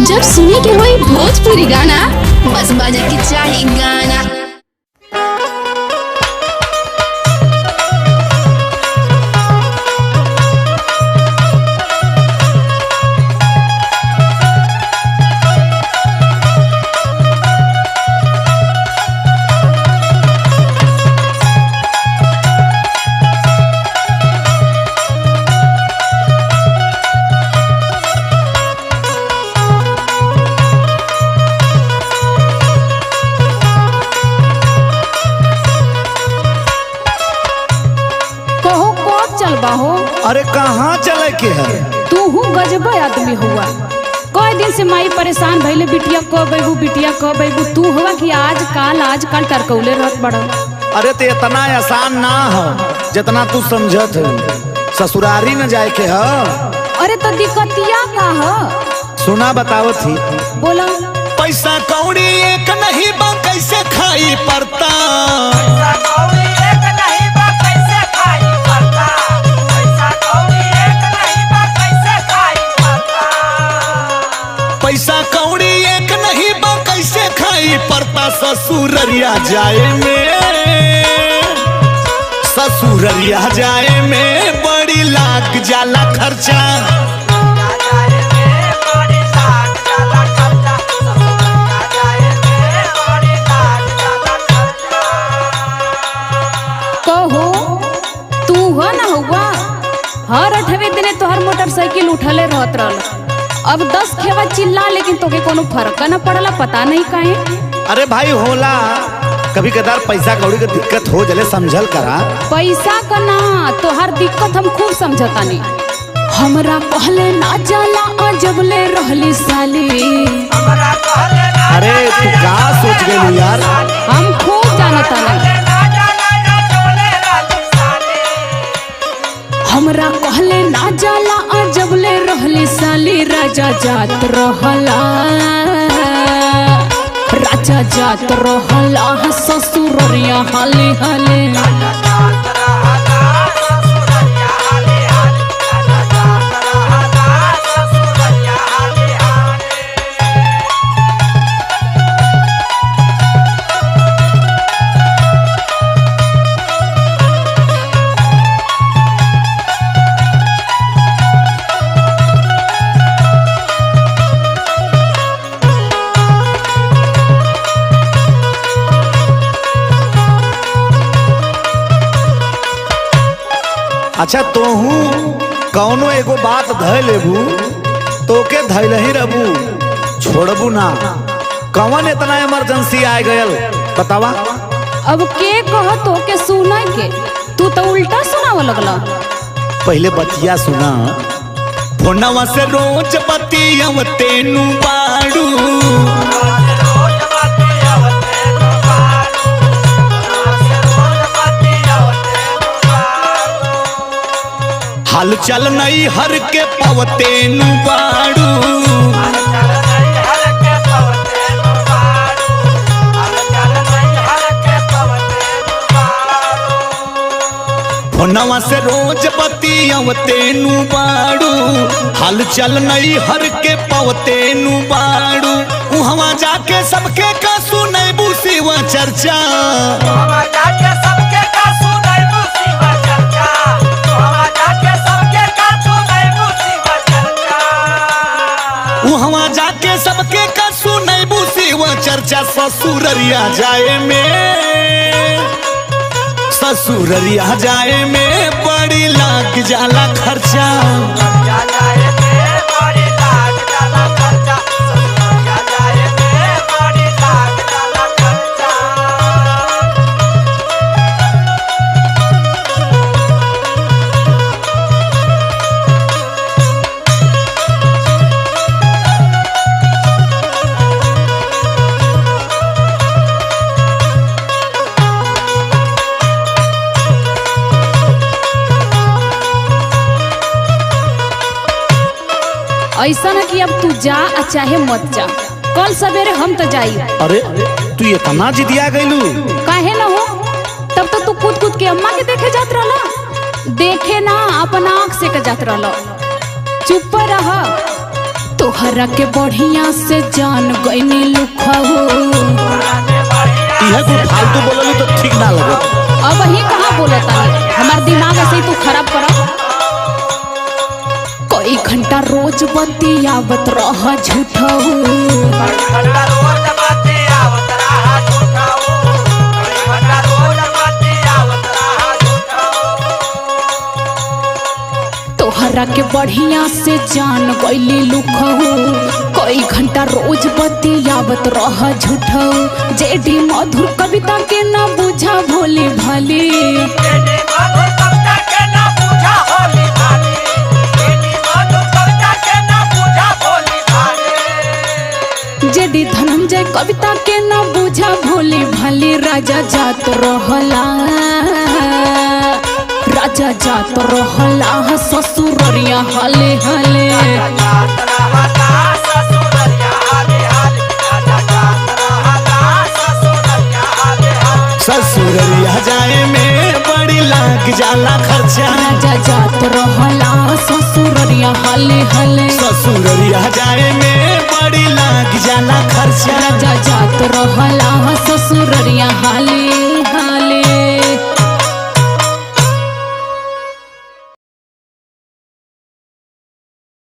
जब सुने के होई भोजपुरी गाना बस बजे के चाही गाना। अरे कहाँ चले के है? तू हूँ गजब आदमी हुआ। कई दिन से माई परेशान भइले बिटिया कब अबू बिटिया कब अबू। तू हुआ कि आजकल टरकौले रहत बड़ा। अरे तो इतना आसान ना हो जितना तू समझत है। ससुरारी न जाए के है। अरे तो दिक्कतिया का है? सुना बताओ थी। बोला। पैसा कौड़ी एक नहीं बा कैसे खाई पड़ता। पैसा कौड़ी एक नहीं बा कैसे खाई पड़ता। ससुररिया जाए में बड़ी लाग जाला खर्चा। कहो तू हो ना हुआ हर 8वें दिने तोहर मोटरसाइकिल उठले रहत रहल। अब 10 खेवा चिल्ला लेकिन तोके कोनो फर्क न पड़ला। पता नहीं काहे। अरे भाई होला कभी कदार पैसा कौड़ी के दिक्कत हो जले समझल करा। पैसा का ना तोहर दिक्कत हम खूब समझतानी। हमरा कहले ना जाला जबले रहली साली। अरे तू का सोच गई यार? हम खूब जानतानी। हमरा कहले ना जाला जबले रहली साली। राजा जात रहला ससुररिया हाले हाले। अच्छा तोहू कौनो एगो बात धै लेबू तोके धैल ही रहबू छोड़बू ना। कौन इतना इमरजेंसी आ गयल बतावा। अब के कह तो के सुना के तू तो उल्टा सुनाव लगला। पहले बतिया सुना। फोनवा से रोज बतियाव तेनू बाड़ू। हाल चल नहीं हर के पवते नु बाड़ू। फोनवा से रोज बतियावते नु बाड़ू। हाल चल नहीं हर के पवते नु बाड़ू। उहवा जाके सबके का सुनै बुसीवा चर्चा। वहाँ जाके सबके का सुनै बुसीवा चर्चा। ससुररिया जाए में बड़ी लाग जाला खर्चा। ऐसा ना कि अब तू जा चाहे मत जा। कल सवेरे हम तो जाई। अरे तू इतना जिदिया गईलू काहे ना हो? तब तो तू कूद के अम्मा के देखे जात रहला। देखे ना अपन आँख से के जात रहला। चुप रह। तोहरा के बढ़िया से जान गईनी लुखहू। यह कुछ फालतू बोलली तो ठीक ना लगे। अब ही कहाँ बोलता है, हमार दिमाग ऐसे ही तू खराब करा। कई घंटा रोज बतियावत रह झूठहू। तोहरा के बढ़िया से जान गईली लुखहू। कई घंटा रोज बतियावत रह झूठहू। जेडी मधुर कविता के ना बुझा भोली भाली। जेडी धनंजय कविता के ना बुझा भोली भाली। राजा जात रहला, राजा जात रहला ससुररिया हाले हाले। ससुररिया जाए में बड़ी लाग जाला खर्चा। राजा जात रहला ससुररिया हाले हाले। ससुररिया जाए में बड़ी लाग जाला खर्चा। राजा जात रहला ससुररिया हाले।